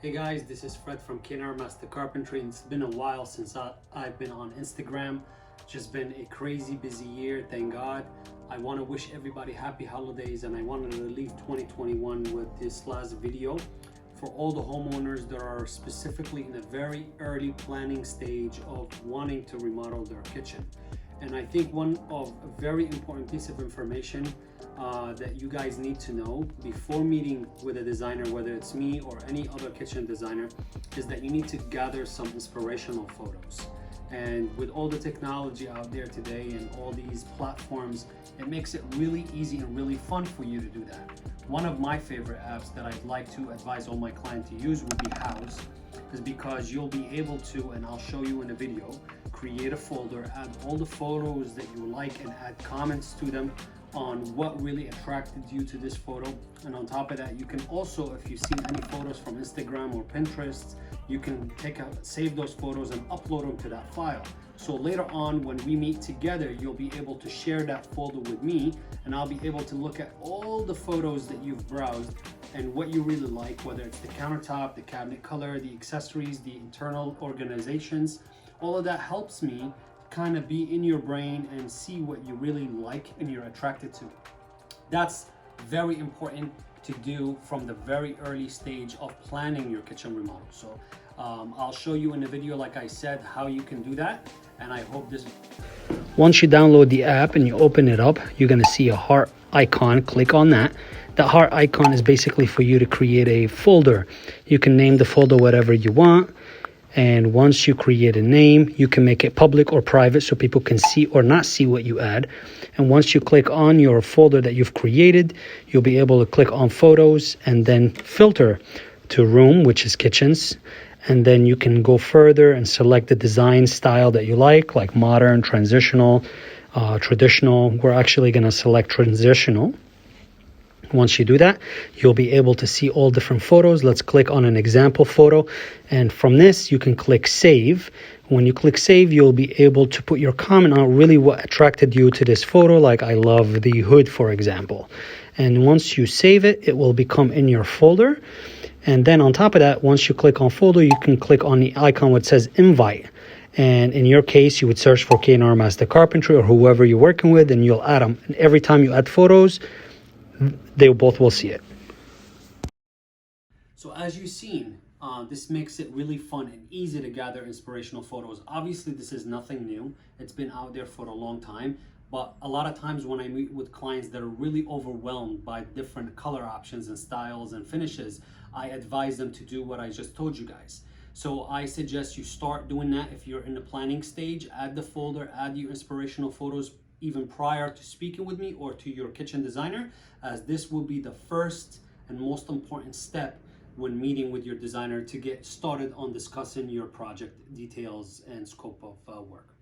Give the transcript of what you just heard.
Hey guys, this is Fred from K&R Master Carpentry, and it's been a while since I've been on Instagram. Just been a crazy busy year, thank God. I want to wish everybody happy holidays, and I wanted to leave 2021 with this last video for all the homeowners that are specifically in a very early planning stage of wanting to remodel their kitchen. And I think one of a very important piece of information that you guys need to know before meeting with a designer, whether it's me or any other kitchen designer, is that you need to gather some inspirational photos. And with all the technology out there today and all these platforms, it makes it really easy and really fun for you to do that. One of my favorite apps that I'd like to advise all my clients to use would be houzz, is because you'll be able to, and I'll show you in a video, create a folder, add all the photos that you like and add comments to them on what really attracted you to this photo. And on top of that, you can also, if you've seen any photos from Instagram or Pinterest, you can save those photos and upload them to that file. So later on, when we meet together, you'll be able to share that folder with me, and I'll be able to look at all the photos that you've browsed and what you really like, whether it's the countertop, the cabinet color, the accessories, the internal organizations. All of that helps me kind of be in your brain and see what you really like and you're attracted to. That's very important to do from the very early stage of planning your kitchen remodel. So I'll show you in the video, like I said, how you can do that. And I hope this... Once you download the app and you open it up, you're going to see a heart icon. Click on that. The heart icon is basically for you to create a folder. You can name the folder whatever you want. And once you create a name, you can make it public or private so people can see or not see what you add. And once you click on your folder that you've created, you'll be able to click on photos and then filter to room, which is kitchens. And then you can go further and select the design style that you like modern, transitional, traditional. We're actually going to select transitional. Once you do that, you'll be able to see all different photos. Let's click on an example photo. And from this, you can click save. When you click save, you'll be able to put your comment on really what attracted you to this photo. Like I love the hood, for example. And once you save it, it will become in your folder. And then on top of that, once you click on folder, you can click on the icon which says invite. And in your case, you would search for K&R Master Carpentry or whoever you're working with, and you'll add them. And every time you add photos, they both will see it. So as you've seen, this makes it really fun and easy to gather inspirational photos. Obviously, this is nothing new. It's been out there for a long time. But a lot of times when I meet with clients that are really overwhelmed by different color options and styles and finishes, I advise them to do what I just told you guys. So I suggest you start doing that if you're in the planning stage. Add the folder, add your inspirational photos even prior to speaking with me or to your kitchen designer, as this will be the first and most important step when meeting with your designer to get started on discussing your project details and scope of work.